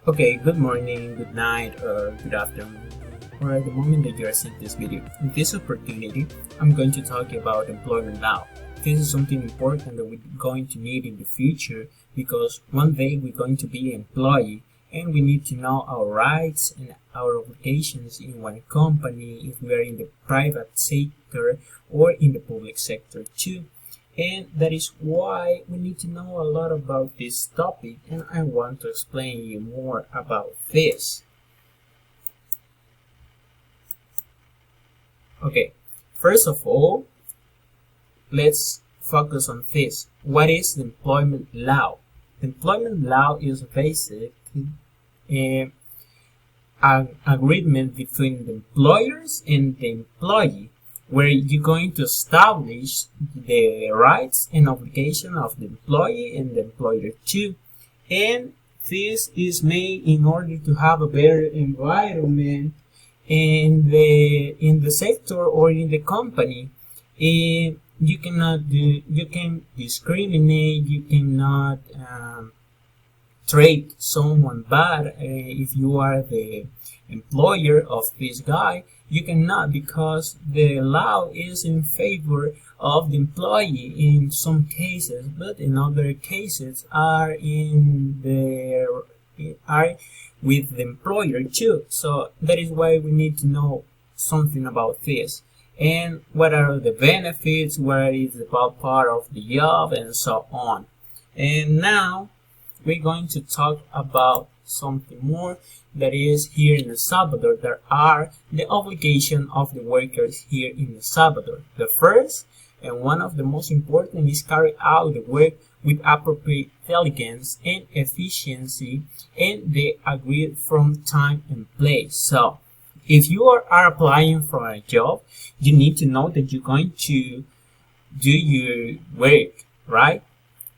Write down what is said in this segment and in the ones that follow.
Okay, good morning, good night, or good afternoon, or at the moment that you are seeing this video. In this opportunity, I'm going to talk about employment law. This is something important that we're going to need in the future because one day we're going to be an employee and we need to know our rights and our obligations in one company if we are in the private sector or in the public sector too. And that is why we need to know a lot about this topic, and I want to explain you more about this. Okay, first of all, let's focus on this. What is the employment law? The employment law is basically an agreement between the employers and the employee, where you're going to establish the rights and obligation of the employee and the employer too. And this is made in order to have a better environment in the sector or in the company. And you can discriminate, you cannot treat someone bad if you are the employer of this guy. You cannot, because the law is in favor of the employee in some cases, but in other cases are with the employer too. So that is why we need to know something about this and what are the benefits, what is the part of the job, and so on. And now we're going to talk about something more that is here in El Salvador. There are the obligation of the workers here in El Salvador. The first and one of the most important is carry out the work with appropriate diligence and efficiency, and they agreed from time and place. So if you are applying for a job, you need to know that you're going to do your work, right?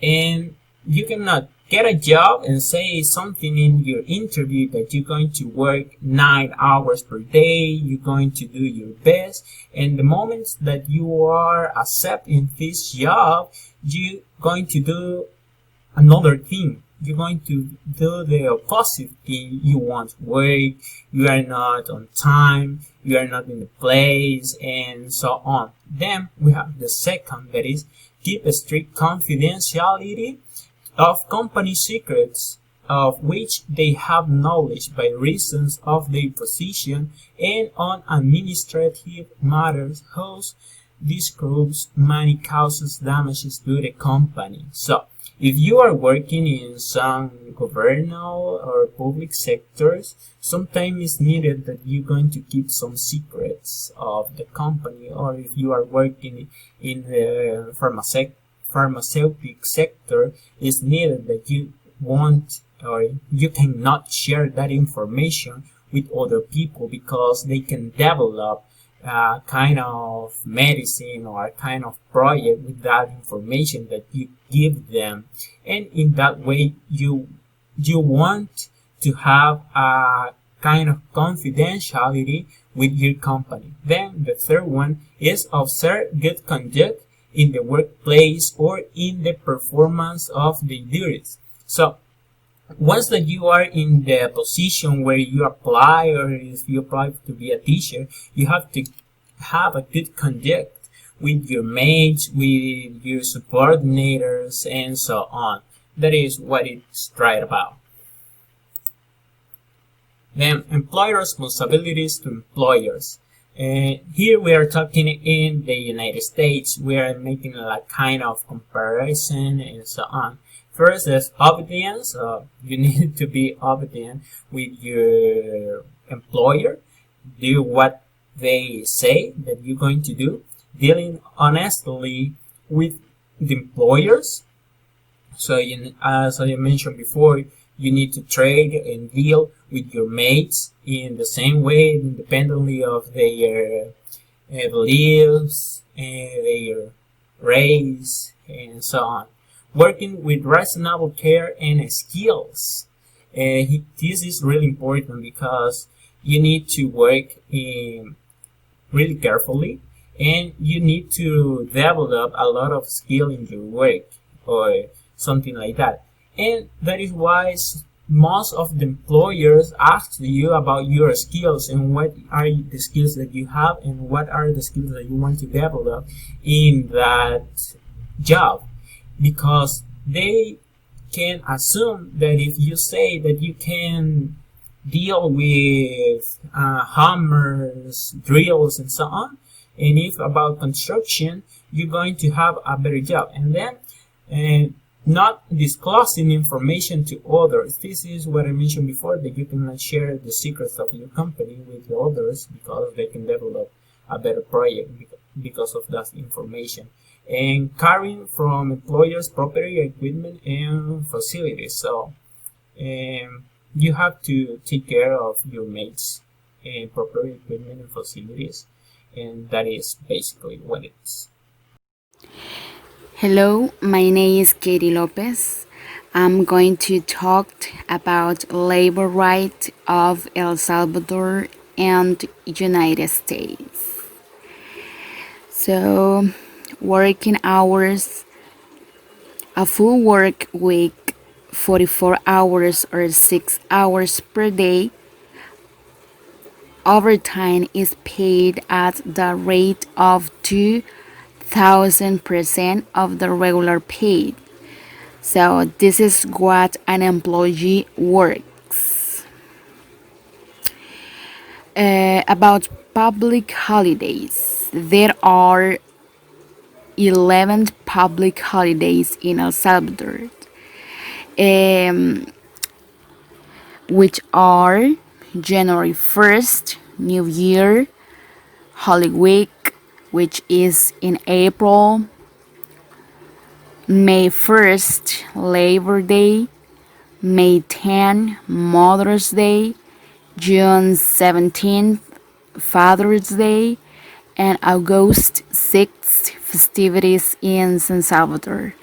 And you cannot get a job and say something in your interview that you're going to work 9 hours per day, you're going to do your best, and the moment that you are accepting this job, you're going to do another thing. You're going to do the opposite thing. You want work, you are not on time, you are not in the place, and so on. Then we have the second, that is keep a strict confidentiality of company secrets of which they have knowledge by reasons of their position, and on administrative matters whose disclosure may causes damages to the company. So if you are working in some governmental or public sectors, sometimes it's needed that you're going to keep some secrets of the company, or if you are working in the pharmaceutical sector, is needed that you want or you cannot share that information with other people because they can develop a kind of medicine or a kind of project with that information that you give them, and in that way you want to have a kind of confidentiality with your company. Then the third one is observe good conduct in the workplace or in the performance of the duties. So once that you are in the position where you apply, or if you apply to be a teacher, you have to have a good conduct with your mates, with your subordinators, and so on. That is what it's right about. Then employer responsibilities to employers. Here we are talking in the United States. We are making a kind of comparison and so on. First is obedience. You need to be obedient with your employer. Do what they say that you're going to do. Dealing honestly with the employers. So as I mentioned before, you need to trade and deal with your mates in the same way, independently of their beliefs, and their race, and so on. Working with reasonable care and skills. This is really important because you need to work really carefully, and you need to develop a lot of skill in your work or something like that. And that is why most of the employers ask you about your skills and what are the skills that you have and what are the skills that you want to develop in that job, because they can assume that if you say that you can deal with hammers, drills, and so on, and if about construction, you're going to have a better job. And then not disclosing information to others. This is what I mentioned before, that you cannot share the secrets of your company with the others because they can develop a better project because of that information. And carrying from employers property, equipment, and facilities. So you have to take care of your mates and property, equipment, and facilities, and that is basically what it is. Hello, my name is Katie Lopez. I'm going to talk about labor rights of El Salvador and United States. So, working hours, a full work week, 44 hours or 6 hours per day. Overtime is paid at the rate of 2,000% of the regular pay. So this is what an employee works. About public holidays, there are 11 public holidays in El Salvador, which are January 1st, New Year, Holy Week, which is in April, May 1st, Labor Day, May 10, Mother's Day, June 17th, Father's Day, and August 6th, festivities in San Salvador.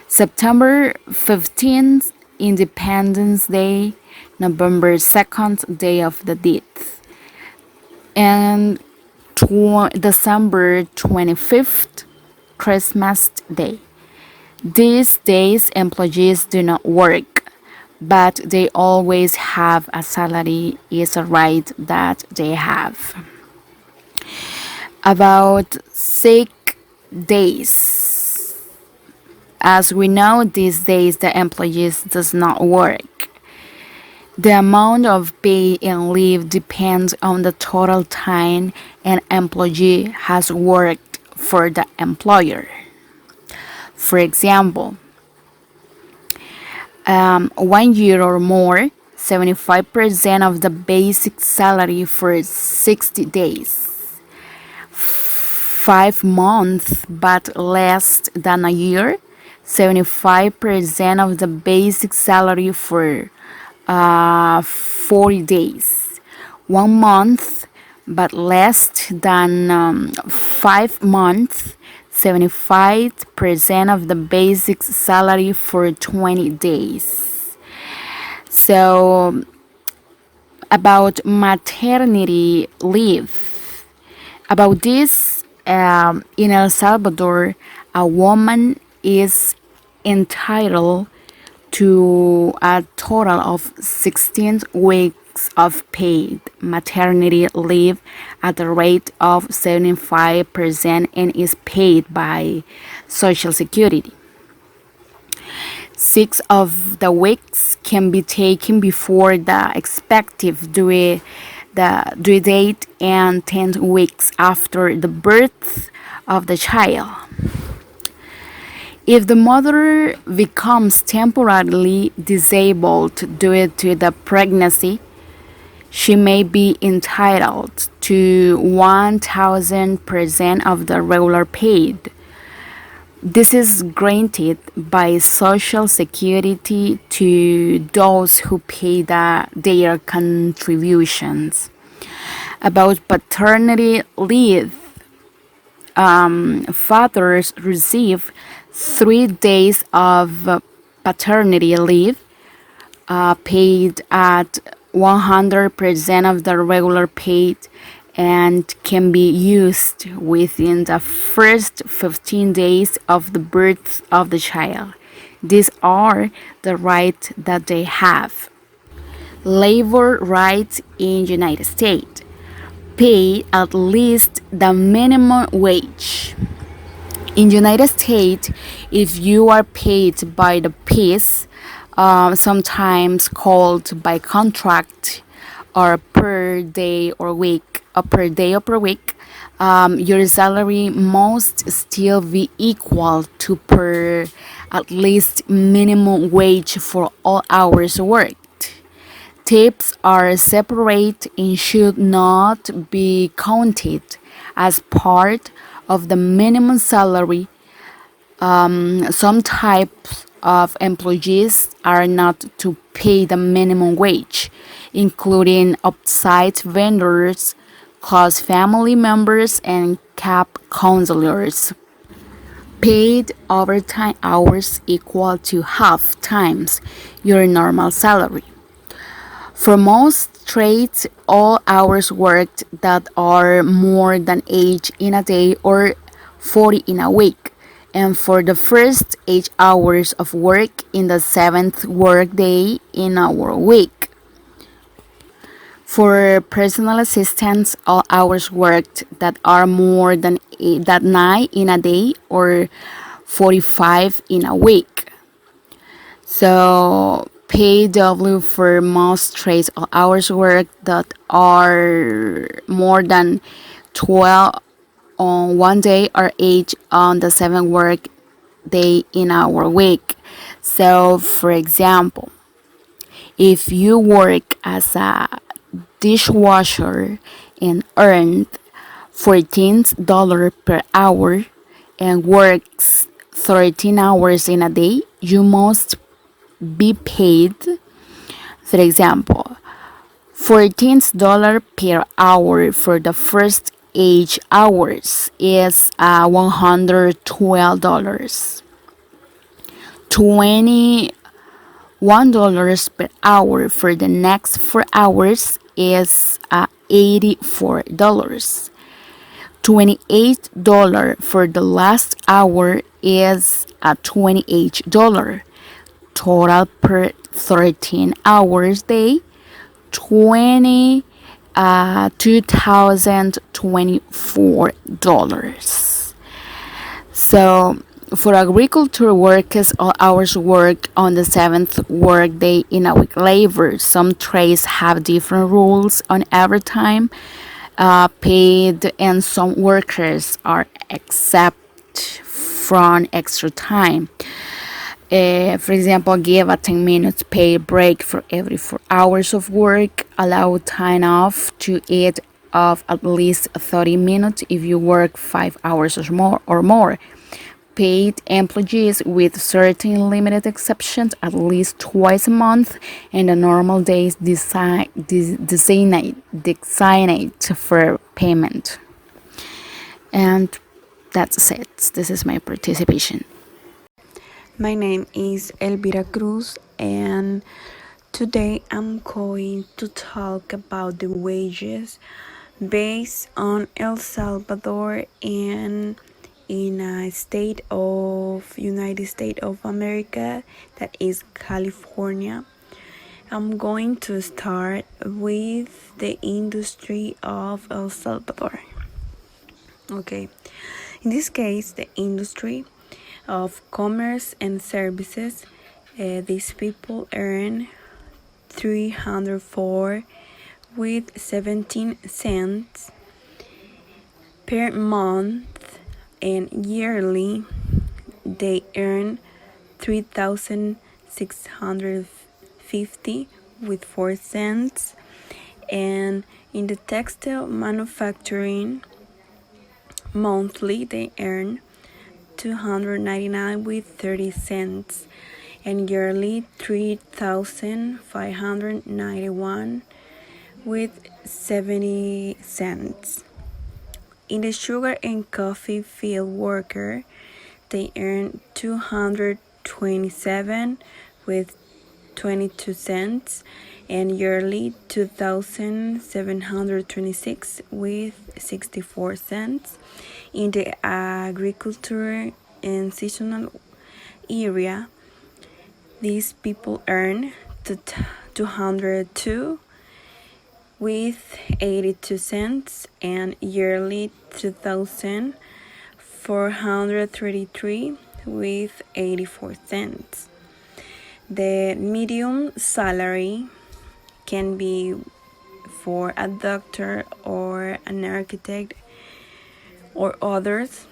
September 15th, Independence Day, November 2nd, Day of the Dead, and December 25th, Christmas Day. These days, employees do not work, but they always have a salary. Is a right that they have. About sick days. As we know, these days the employees does not work. The amount of pay and leave depends on the total time an employee has worked for the employer. For example, 1 year or more, 75% of the basic salary for 60 days. 5 months but less than a year, 75% of the basic salary for 40 days. 1 month but less than 5 months, 75% of the basic salary for 20 days. So, about maternity leave. About this, in El Salvador, a woman is entitled to a total of 16 weeks of paid maternity leave at the rate of 75% and is paid by Social Security. 6 of the weeks can be taken before the expected due date and 10 weeks after the birth of the child. If the mother becomes temporarily disabled due to the pregnancy, she may be entitled to 1,000% of the regular paid. This is granted by Social Security to those who pay their contributions. About paternity leave, fathers receive 3 days of paternity leave paid at 100% of the regular paid and can be used within the first 15 days of the birth of the child. These are the rights that they have. Labor rights in United States. Pay at least the minimum wage. In United States, if you are paid by the piece, sometimes called by contract or per day or week, or per day or per week, your salary must still be equal to per at least minimum wage for all hours worked. Tips are separate and should not be counted as part of the minimum salary. Some types of employees are not to pay the minimum wage, including outside vendors, close family members, and cap counselors. Paid overtime hours equal to half times your normal salary. For most trades, all hours worked that are more than 8 in a day or 40 in a week, and for the first 8 hours of work in the seventh workday in our week. For personal assistants, all hours worked that are more than that 9 in a day or 45 in a week. So PW for most trades, all hours worked that are more than 12 on one day or 8 on the seventh work day in our week. So for example, if you work as a dishwasher and earned $14 per hour and works 13 hours in a day, you must be paid, for example, $14 per hour for the first 8 hours is $112. $21 per hour for the next 4 hours is $84. $28 for the last hour is $28. Total per 13 hours day, $2024. So for agriculture workers, all hours worked on the seventh workday in a week labor. Some trades have different rules on overtime paid, and some workers are exempt from extra time. For example, give a 10 minutes paid break for every 4 hours of work. Allow time off to eat of at least 30 minutes if you work 5 hours or more. Paid employees with certain limited exceptions at least twice a month, and the normal days designate for payment. And that's it. This is my participation. My name is Elvira Cruz, and today I'm going to talk about the wages based on El Salvador and in a state of United States of America, that is California. I'm going to start with the industry of El Salvador. Okay, in this case, the industry of commerce and services, these people earn $304 with 17 cents per month, and yearly they earn $3,650 with 4 cents, and in the textile manufacturing, monthly they earn $299 with 30 cents, and yearly $3,591 with 70 cents. In the sugar and coffee field worker, they earn $227 with 22 cents, and yearly $2,726 with 64 cents. In the agriculture and seasonal area, these people earn to 202 with 82 cents, and yearly 2,433 with 84 cents. The medium salary can be for a doctor or an architect or others,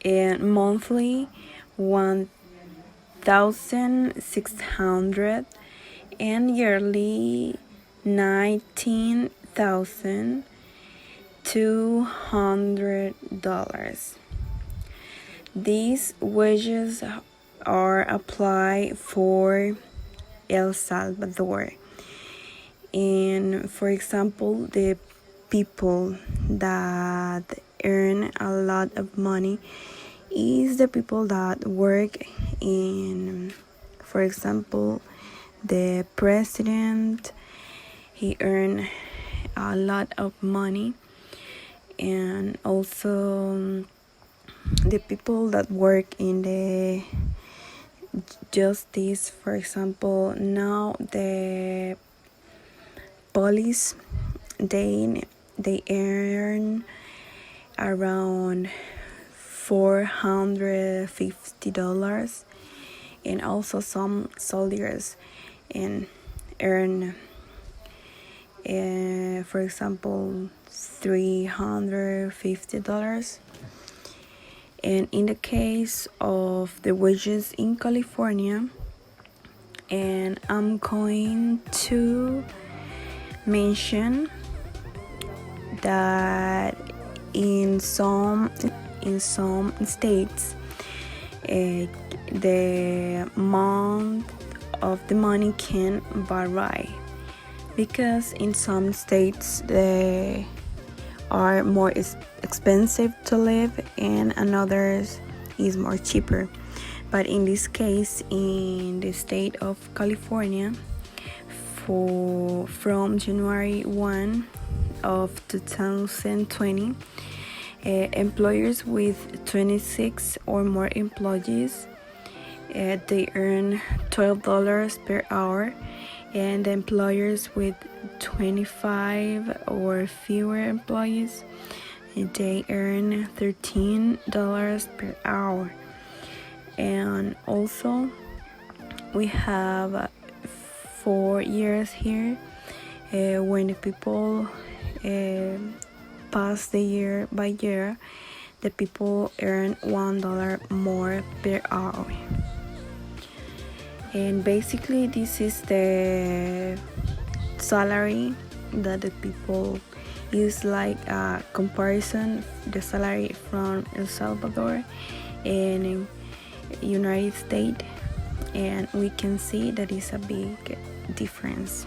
and monthly 1,600 and yearly $19,200. These wages are applied for El Salvador. And for example, the people that earn a lot of money is the people that work in, for example, the president. He earned a lot of money, and also the people that work in the justice. For example, now the police, they earn around $450, and also some soldiers and earn for example $350. And in the case of the wages in California, and I'm going to mention that in some states the amount of the money can vary, because in some states they are more expensive to live and others is more cheaper. But in this case, in the state of California, from January 1 of 2020, employers with 26 or more employees, they earn $12 per hour, and employers with 25 or fewer employees, they earn $13 per hour. And also we have 4 years here, when the people pass the year by year, the people earn $1 more per hour. And basically this is the salary that the people use, like a comparison, the salary from El Salvador and United States, and we can see that is a big difference.